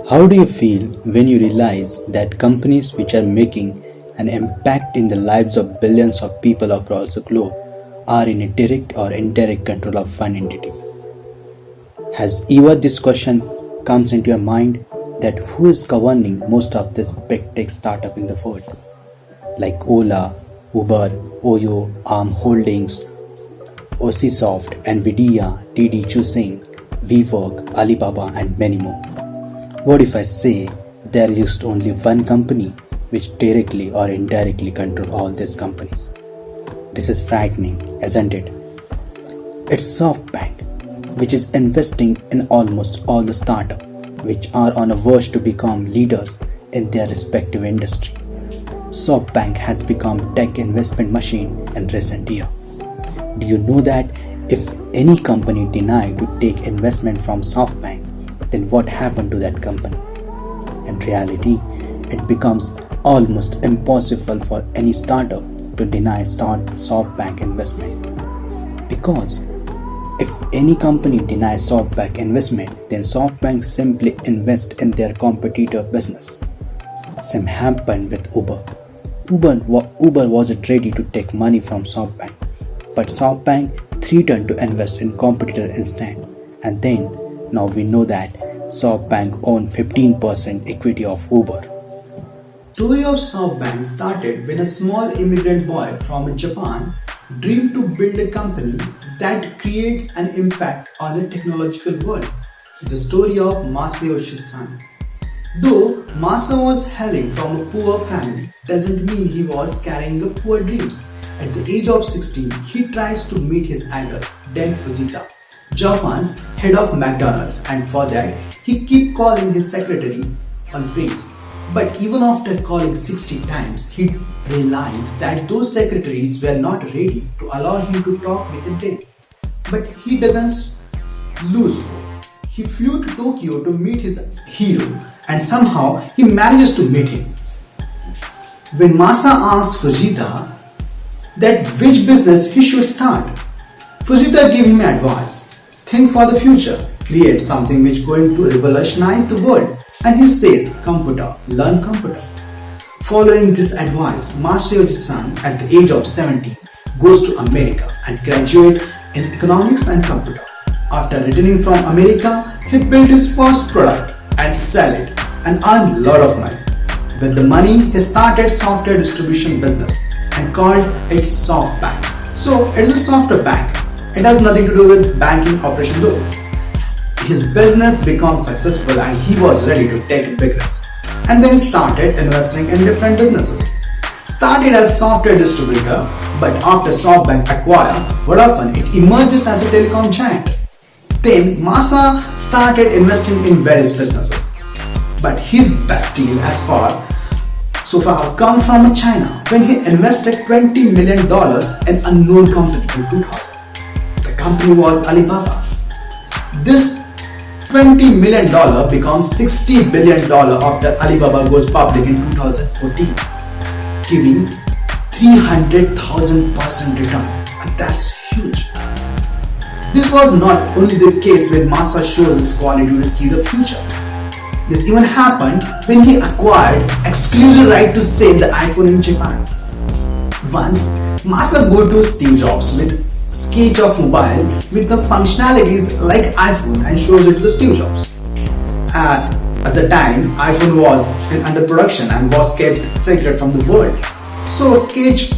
How do you feel when you realize that companies which are making an impact in the lives of billions of people across the globe are in a direct or indirect control of one entity? Has ever this question comes into your mind that who is governing most of this big tech startup in the world? Like Ola, Uber, Oyo, Arm Holdings, OCSoft, Nvidia, TD Choosing, WeWork, Alibaba and many more. What if I say there is just only one company which directly or indirectly controls all these companies? This is frightening, isn't it? It's SoftBank, which is investing in almost all the startups which are on a verge to become leaders in their respective industry. SoftBank has become a tech investment machine in recent years. Do you know that if any company denied to take investment from SoftBank, then what happened to that company? In reality, it becomes almost impossible for any startup to deny SoftBank investment. Because if any company denies SoftBank investment, then SoftBank simply invests in their competitor business. Same happened with Uber. Uber wasn't ready to take money from SoftBank, but SoftBank threatened to invest in competitor instead. And then, now we know that SoftBank owned 15% equity of Uber. Story of SoftBank started when a small immigrant boy from Japan dreamed to build a company that creates an impact on the technological world. It's a story of Masayoshi Son. Though Masa was hailing from a poor family, doesn't mean he was carrying the poor dreams. At the age of 16, he tries to meet his idol, Dan Fujita, Japan's head of McDonald's, and for that, he kept calling his secretary on face. But even after calling 60 times, he realized that those secretaries were not ready to allow him to talk with them. But he doesn't lose hope. He flew to Tokyo to meet his hero, and somehow he manages to meet him. When Masa asked Fujita that which business he should start, Fujita gave him advice. Think for the future. Create something which is going to revolutionize the world. And he says, computer, learn computer. Following this advice, Masayoshi Son at the age of 17 goes to America and graduate in economics and computer. After returning from America, he built his first product and sell it and earned a lot of money. With the money, he started software distribution business and called it SoftBank. So it is a software bank. It has nothing to do with banking operation though. His business became successful and he was ready to take big risks. And then started investing in different businesses. Started as software distributor, but after SoftBank acquired Vodafone, it emerges as a telecom giant. Then Masa started investing in various businesses. But his best deal so far come from China when he invested $20 million in unknown company in 2000. The company was Alibaba. This $20 million becomes $60 billion after Alibaba goes public in 2014, giving 300,000% return, and that's huge. This was not only the case when Masa shows his quality to see the future. This even happened when he acquired exclusive right to sell the iPhone in Japan. Once, Masa go to Steve Jobs with sketch of mobile with the functionalities like iPhone and shows it to Steve Jobs. At the time, iPhone was under production and was kept secret from the world. So Sketch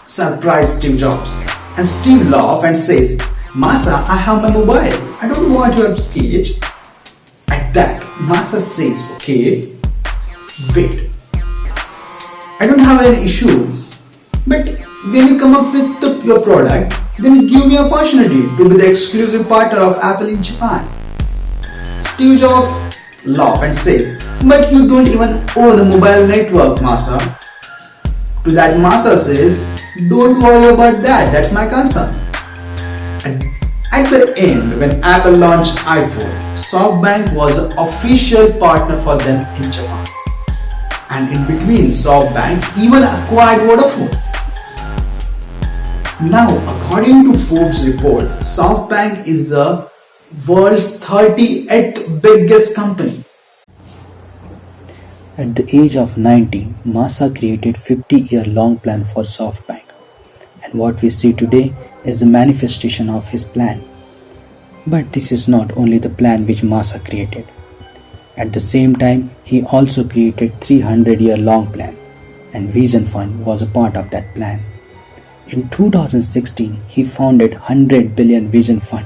surprised Steve Jobs and Steve laughed and says, Masa, I have my mobile. I don't want your Sketch. At that, Masa says, okay, wait. I don't have any issues, but when you come up with your product, then give me opportunity to be the exclusive partner of Apple in Japan. Steve Jobs laughs and says, but you don't even own a mobile network, Masa. To that Masa says, don't worry about that, that's my concern. And at the end, when Apple launched iPhone, SoftBank was an official partner for them in Japan. And in between, SoftBank even acquired Vodafone. Now, according to Forbes report, SoftBank is the world's 38th biggest company. At the age of 90, Masa created 50-year-long plan for SoftBank, and what we see today is the manifestation of his plan. But this is not only the plan which Masa created. At the same time, he also created 300-year-long plan, and Vision Fund was a part of that plan. In 2016, he founded 100 billion Vision Fund,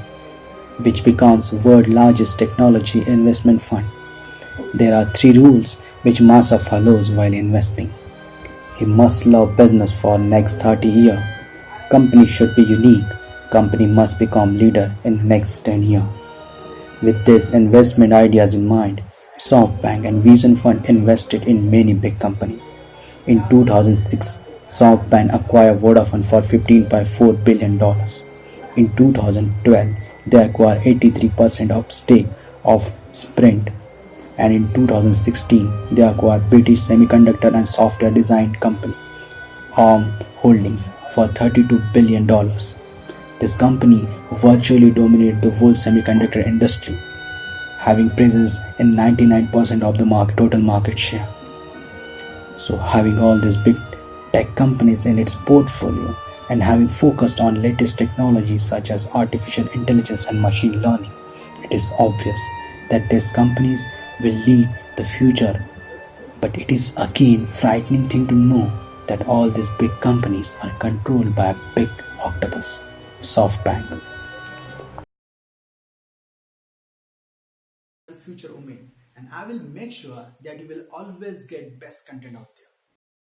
which becomes world's largest technology investment fund. There are three rules which Masa follows while investing. He must love business for next 30 years. Company should be unique. Company must become leader in next 10 years. With these investment ideas in mind, SoftBank and Vision Fund invested in many big companies. In 2006, SoftBank acquired Vodafone for $15.4 billion. In 2012, they acquired 83% of stake of Sprint, and in 2016 they acquired British semiconductor and software design company ARM Holdings for $32 billion. This company virtually dominated the world semiconductor industry, having presence in 99% of the total market share. So having all these big tech companies in its portfolio and having focused on latest technologies such as artificial intelligence and machine learning, it is obvious that these companies will lead the future. But it is again frightening thing to know that all these big companies are controlled by a big octopus, SoftBank. Future Umain, and I will make sure that you will always get best content out there.